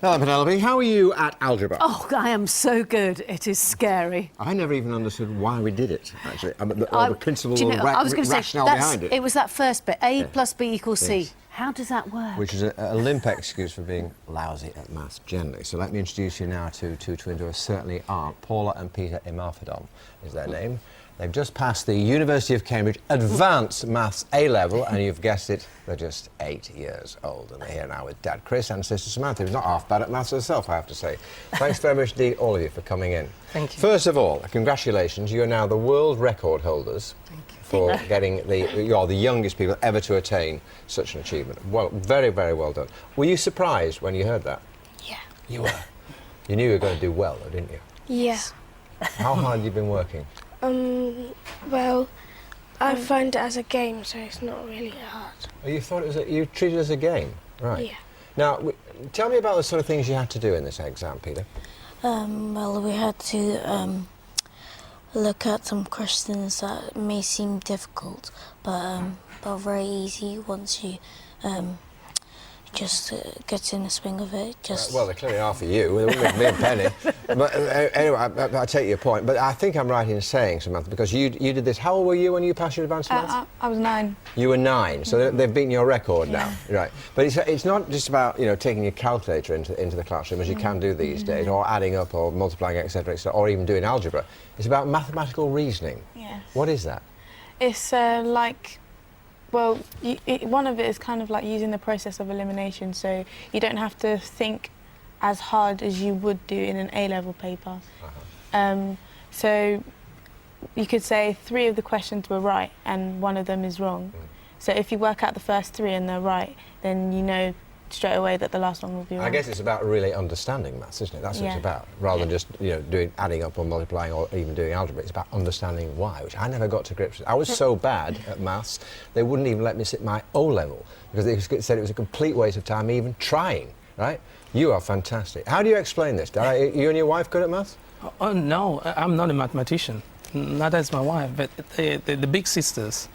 Hello, Penelope. How are you at algebra? Oh, I am so good. It is scary. I never even understood why we did it, actually. The principle or I was going to rationale say, behind it. It was that first bit, A plus B equals C. Yes. How does that work? Which is a limp excuse for being lousy at maths generally. So let me introduce you now to two twins who certainly aren't. Paula and Peter Imafidon is their name. They've just passed the University of Cambridge Advanced Maths A-Level, and you've guessed it, they're just 8 years old. And they're here now with Dad Chris and Sister Samantha, who's not half bad at maths herself, I have to say. Thanks very much indeed, all of you, for coming in. Thank you. First of all, congratulations. You are now the world record holders for getting you're the youngest people ever to attain such an achievement. Well, very, very well done. Were you surprised when you heard that? Yeah. You were? You knew you were going to do well, though, didn't you? Yeah. How hard have you been working? Well, I find it as a game, so it's not really hard. Oh, you thought it was you treated it as a game, right? Yeah. Now, tell me about the sort of things you had to do in this exam, Peter. Well, we had to look at some questions that may seem difficult, but very easy once you just get in the swing of it. Well, they clearly are for you. They wouldn't have been a penny. But anyway, I take your point. But I think I'm right in saying, Samantha, because you did this. How old were you when you passed your advanced maths? I was 9. You were 9, so they've beaten your record now, right? But it's not just about taking your calculator into the classroom, as you can do these days, or adding up, or multiplying, etc., or even doing algebra. It's about mathematical reasoning. Yeah. What is that? It's well, one of it is kind of like using the process of elimination, so you don't have to think as hard as you would do in an A-level paper. So you could say 3 of the questions were right and 1 of them is wrong. So if you work out the first 3 and they're right, then you know straight away that the last one will be wrong. I guess it's about really understanding maths, isn't it? That's what it's about, rather than just doing adding up or multiplying or even doing algebra. It's about understanding why, which I never got to grips with. I was so bad at maths, they wouldn't even let me sit my O-level because they said it was a complete waste of time even trying. Right? You are fantastic. How do you explain this? Are you and your wife good at maths? Oh no, I'm not a mathematician. Neither is my wife. But the big sisters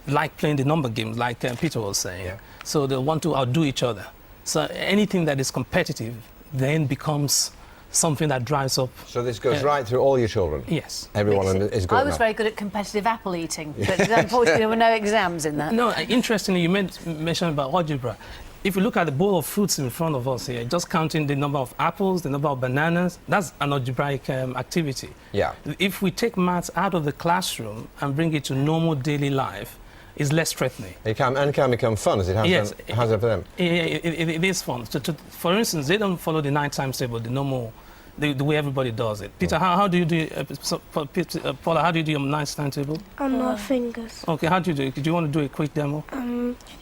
like playing the number games, like Peter was saying. Yeah. So they want to outdo each other. So anything that is competitive then becomes something that drives up. So this goes right through all your children? Yes. Everyone is good at I was maths. very good at competitive apple eating, but unfortunately there were no exams in that. No, interestingly, you mentioned about algebra. If you look at the bowl of fruits in front of us here, just counting the number of apples, the number of bananas, that's an algebraic activity. Yeah. If we take maths out of the classroom and bring it to normal daily life, it's less threatening. It can become fun, as it has done for them. It is fun. For instance, they don't follow the 9 times table, the normal, the way everybody does it. Peter, how do you do it? Paula, how do you do your 9 times table? On my fingers. Okay, how do you do it? Do you want to do a quick demo?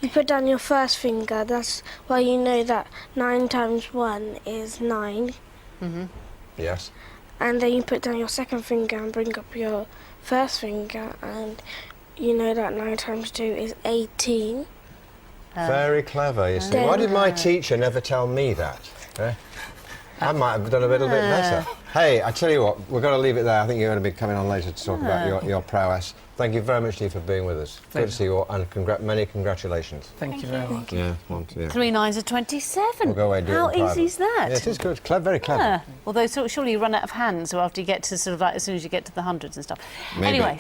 You put down your first finger, that's why you know that 9 times 1 is 9. Yes. And then you put down your second finger and bring up your first finger, and you know that 9 times 2 is 18. Very clever, you see. Why did my teacher never tell me that? I might have done a little bit better. Hey, I tell you what, we're going to leave it there. I think you're going to be coming on later to talk about your prowess. Thank you very much, Steve, for being with us. Good to see you all, and many congratulations. Thank you very much. Yeah, 3 9s are 27. We'll go away and do How it in private. easy is that? Yeah, it is good. Very clever. Yeah. Although surely you run out of hands, or after you get to as soon as you get to the hundreds and stuff. Maybe. Anyway.